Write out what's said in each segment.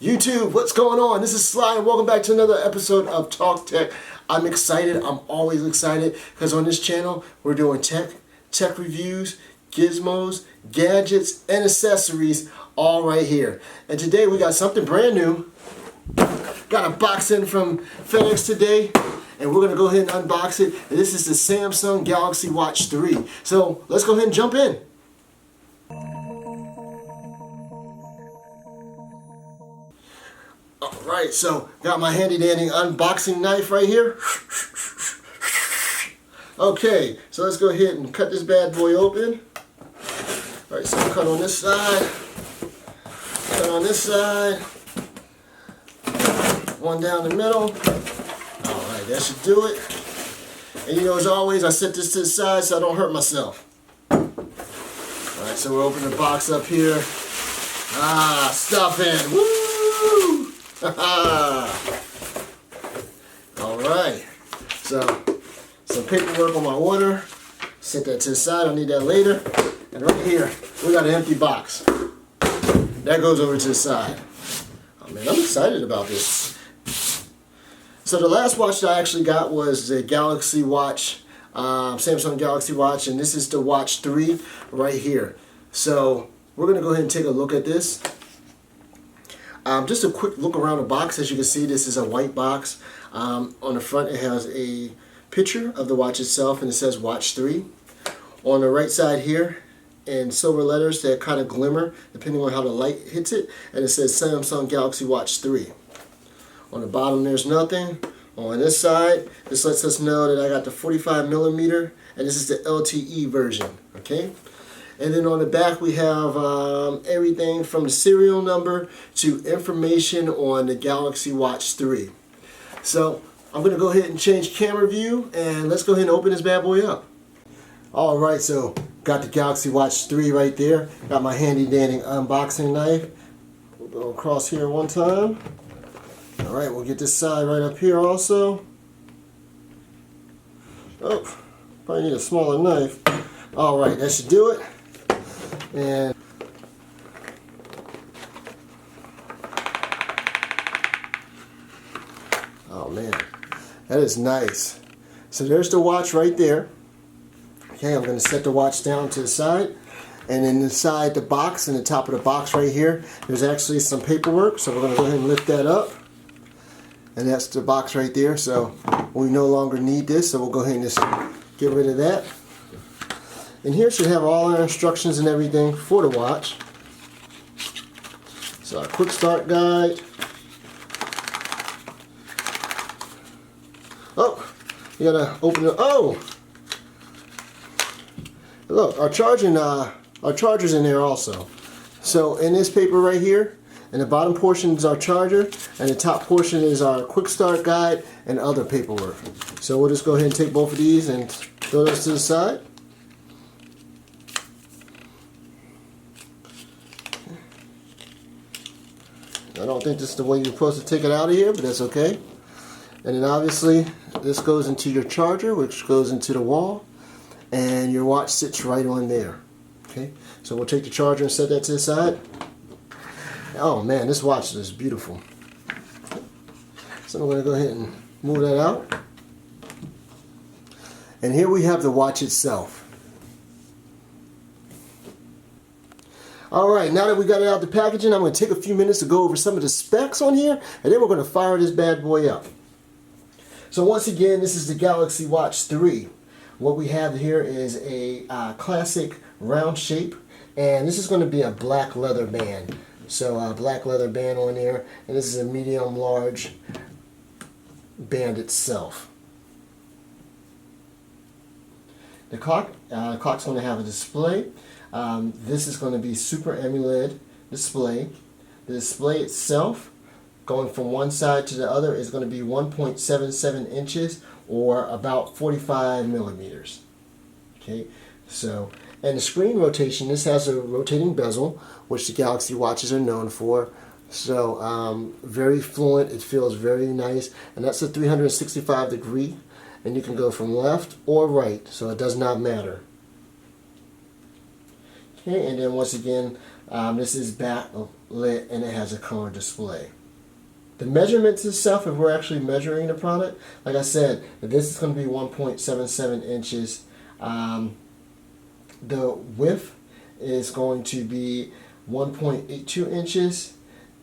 YouTube, what's going on? This is Sly and welcome back to another episode of Talk Tech. I'm excited. I'm always excited because on this channel we're doing tech reviews, gizmos, gadgets, and accessories all right here. And today we got something brand new. Got a box in from FedEx today and we're going to go ahead and unbox it. And this is the Samsung Galaxy Watch 3. So let's go ahead and jump in. Alright, so got my handy dandy unboxing knife right here. Okay, so let's go ahead and cut this bad boy open. Alright, so cut on this side. Cut on this side. One down the middle. Alright, that should do it. And you know, as always, I set this to the side so I don't hurt myself. Alright, so we'll open the box up here. Stuffing. Woo! Alright, so some paperwork on my order. Set that to the side, I'll need that later. And right here, we got an empty box. That goes over to the side. Oh man, I'm excited about this. So the last watch that I actually got was the Galaxy Watch, Samsung Galaxy Watch, and this is the Watch 3 right here. So we're going to go ahead and take a look at this. Just a quick look around the box. As you can see, this is a white box. On the front it has a picture of the watch itself and it says Watch 3. On the right side here in silver letters that kind of glimmer depending on how the light hits it, and it says Samsung Galaxy Watch 3. On the bottom there's nothing. On this side, this lets us know that I got the 45mm and this is the LTE version. Okay. And then on the back we have everything from the serial number to information on the Galaxy Watch 3. So I'm going to go ahead and change camera view and let's go ahead and open this bad boy up. Alright, so got the Galaxy Watch 3 right there. Got my handy dandy unboxing knife. We'll go across here one time. Alright, we'll get this side right up here also. Oh, probably need a smaller knife. Alright, that should do it. And oh man, that is nice. So there's the watch right there. Okay, I'm going to set the watch down to the side, and then inside the box, in the top of the box right here, there's actually some paperwork. So we're going to go ahead and lift that up, and that's the box right there. So we no longer need this, so we'll go ahead and just get rid of that. And here should have all our instructions and everything for the watch. So a quick start guide. Oh, you gotta open it. Oh, look, our charger's in there also. So in this paper right here, in the bottom portion is our charger, and the top portion is our quick start guide and other paperwork. So we'll just go ahead and take both of these and throw those to the side. I don't think this is the way you're supposed to take it out of here, but that's okay. And then obviously this goes into your charger, which goes into the wall, and your watch sits right on there. Okay, so we'll take the charger and set that to the side. Oh man, this watch is beautiful. So I'm going to go ahead and move that out. And here we have the watch itself. Alright, now that we got it out the packaging, I'm going to take a few minutes to go over some of the specs on here, and then we're going to fire this bad boy up. So once again, this is the Galaxy Watch 3. What we have here is a classic round shape, and this is going to be a black leather band. So a black leather band on there, and this is a medium large band itself. The clock's going to have a display. This is going to be Super AMOLED display. The display itself, going from one side to the other, is going to be 1.77 inches or about 45 millimeters. Okay, so, and the screen rotation, this has a rotating bezel, which the Galaxy watches are known for. So very fluent, it feels very nice, and that's a 365 degree, and you can go from left or right, so it does not matter. Okay, and then once again, this is back. Oh, lit and it has a color display. The measurements itself, if we're actually measuring the product, like I said, this is going to be 1.77 inches. The width is going to be 1.82 inches,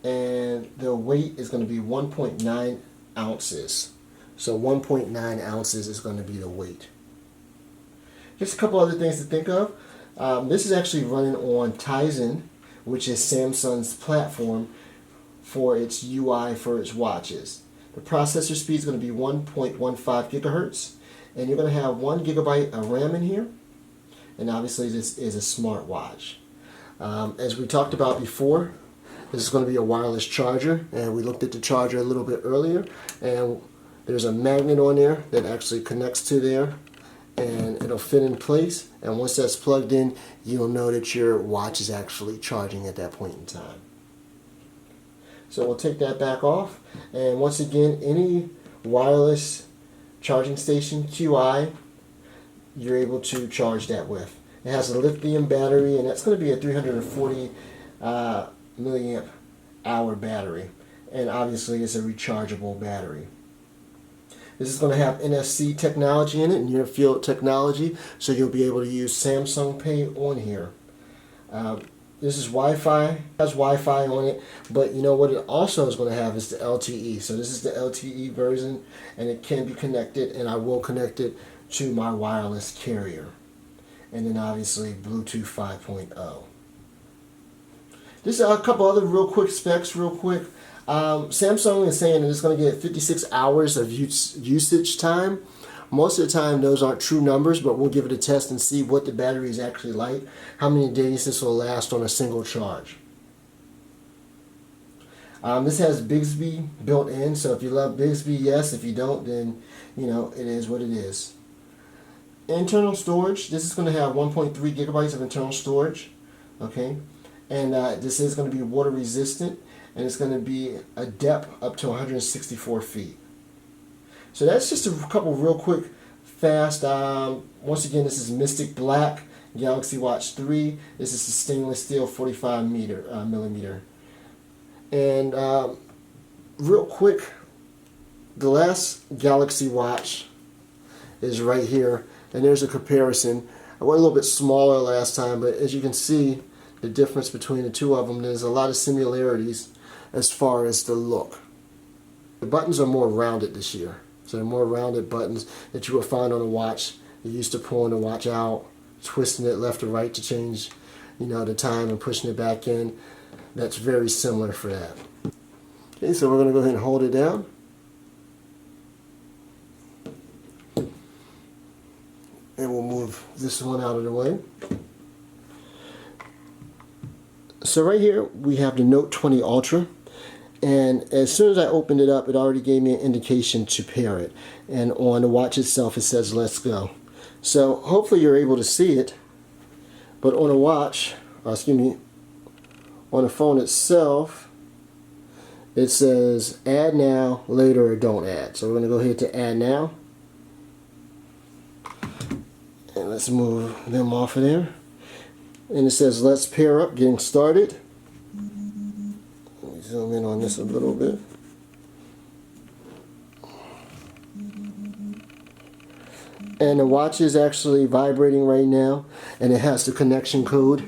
and the weight is going to be 1.9 ounces. So 1.9 ounces is going to be the weight. Just a couple other things to think of. This is actually running on Tizen, which is Samsung's platform for its UI for its watches. The processor speed is going to be 1.15 gigahertz, and you're going to have 1 gigabyte of RAM in here, and obviously this is a smartwatch. As we talked about before, this is going to be a wireless charger, and we looked at the charger a little bit earlier, and there's a magnet on there that actually connects to there, and it'll fit in place, and once that's plugged in, you'll know that your watch is actually charging at that point in time. So we'll take that back off, and once again, any wireless charging station, QI, you're able to charge that with. It has a lithium battery, and that's going to be a 340 milliamp hour battery, and obviously it's a rechargeable battery. This is going to have NFC technology in it, near field technology, so you'll be able to use Samsung Pay on here. This is Wi-Fi, has Wi-Fi on it, but you know what it also is going to have is the LTE. So this is the LTE version, and it can be connected, and I will connect it to my wireless carrier. And then obviously Bluetooth 5.0. Just a couple other real quick specs, real quick. Samsung is saying that it's going to get 56 hours of usage time. Most of the time those aren't true numbers, but we'll give it a test and see what the battery is actually like, how many days this will last on a single charge. This has Bixby built in, so if you love Bixby, yes. If you don't, then you know it is what it is. Internal storage, this is going to have 1.3 gigabytes of internal storage, okay, and this is going to be water resistant, and it's going to be a depth up to 164 feet. So that's just a couple real quick, fast. Once again, this is Mystic Black Galaxy Watch 3. This is a stainless steel 45 millimeter. And real quick, the last Galaxy Watch is right here, and there's a comparison. I went a little bit smaller last time, but as you can see, the difference between the two of them, there's a lot of similarities as far as the look. The buttons are more rounded this year. So they're more rounded buttons that you will find on a watch. You're used to pulling the watch out, twisting it left or right to change, you know, the time, and pushing it back in. That's very similar for that. Okay, so we're going to go ahead and hold it down. And we'll move this one out of the way. So right here we have the Note 20 Ultra. And as soon as I opened it up, it already gave me an indication to pair it. And on the watch itself, it says, "Let's go." So hopefully you're able to see it. But on a watch, or excuse me, on the phone itself, it says add now, later, or don't add. So we're going to go ahead to add now. And let's move them off of there. And it says let's pair up, getting started. Zoom in on this a little bit. And the watch is actually vibrating right now, and it has the connection code,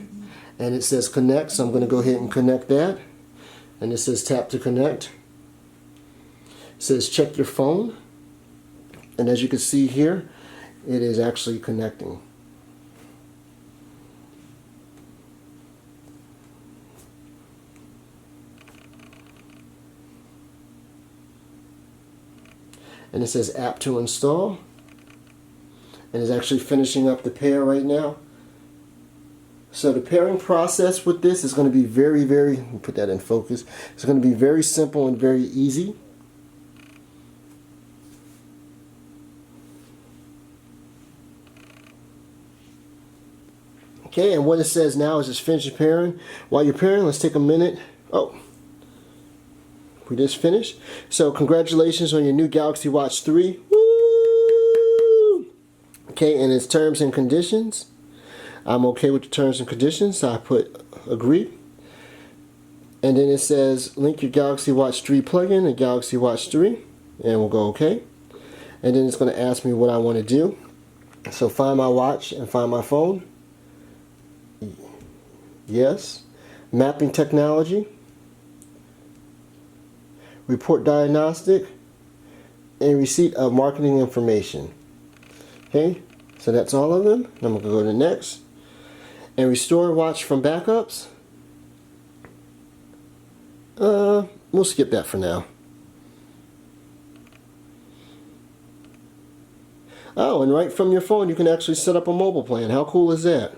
and it says connect, so I'm going to go ahead and connect that. And it says tap to connect. It says check your phone, and as you can see here, it is actually connecting. And it says app to install, and it's actually finishing up the pair right now. So the pairing process with this is going to be very, let me put that in focus. It's going to be very simple and very easy. Okay, and what it says now is just finish pairing. While you're pairing, let's take a minute. Oh, we just finished. So congratulations on your new Galaxy Watch 3. Woo! Okay, and its terms and conditions. I'm okay with the terms and conditions, so I put agree. And then it says link your Galaxy Watch 3 plugin and Galaxy Watch 3, and we'll go OK. And then it's going to ask me what I want to do. So find my watch and find my phone. Yes. Mapping technology. Report diagnostic. And receipt of marketing information. Okay, so that's all of them. I'm going to go to next. And restore watch from backups. We'll skip that for now. Oh, and right from your phone you can actually set up a mobile plan. How cool is that?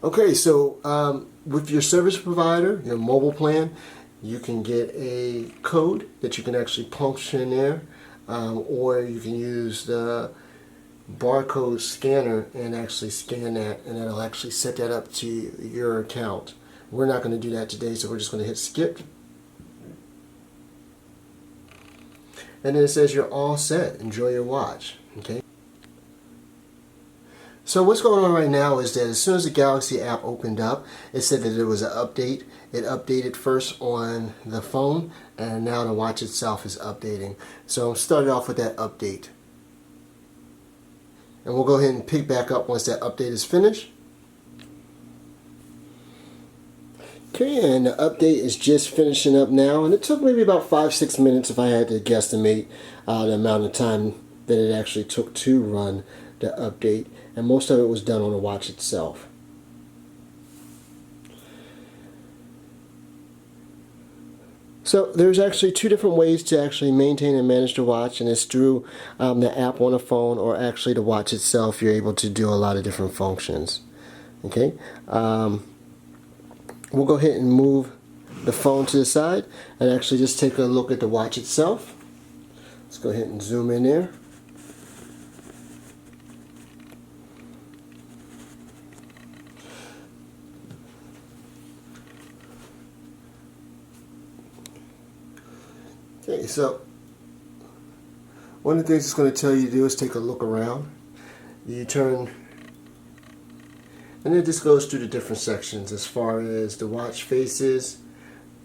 Okay, so with your service provider, your mobile plan, you can get a code that you can actually punch in there, or you can use the barcode scanner and actually scan that, and it'll actually set that up to your account. We're not going to do that today, so we're just going to hit skip. And then it says you're all set. Enjoy your watch. Okay. So what's going on right now is that as soon as the Galaxy app opened up, it said that there was an update. It updated first on the phone, and now the watch itself is updating. So I'm started off with that update. And we'll go ahead and pick back up once that update is finished. Okay, and the update is just finishing up now, and it took maybe about 5-6 minutes if I had to guesstimate the amount of time that it actually took to run the update, and most of it was done on the watch itself. So there's actually two different ways to actually maintain and manage the watch, and it's through the app on the phone, or actually the watch itself. You're able to do a lot of different functions. Okay. We'll go ahead and move the phone to the side and actually just take a look at the watch itself. Let's go ahead and zoom in there. Okay, so one of the things it's going to tell you to do is take a look around. You turn, and it just goes through the different sections as far as the watch faces,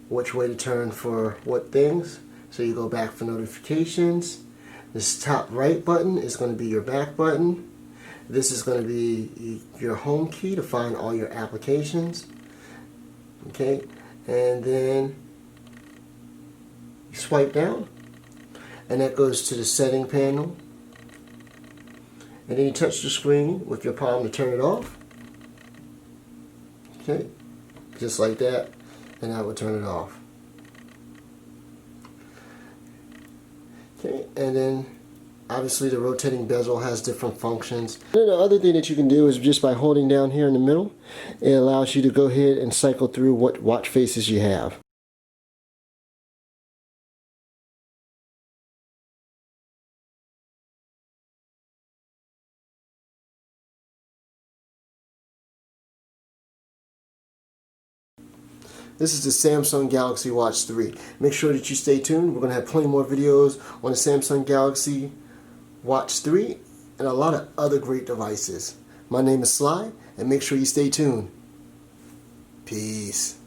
which way to turn for what things. So you go back for notifications. This top right button is going to be your back button. This is going to be your home key to find all your applications. Okay, and then you swipe down, and that goes to the setting panel. And then you touch the screen with your palm to turn it off. Okay, just like that, and I will turn it off. Okay, and then obviously the rotating bezel has different functions. And then the other thing that you can do is just by holding down here in the middle, it allows you to go ahead and cycle through what watch faces you have. This is the Samsung Galaxy Watch 3. Make sure that you stay tuned. We're going to have plenty more videos on the Samsung Galaxy Watch 3 and a lot of other great devices. My name is Sly, and make sure you stay tuned. Peace.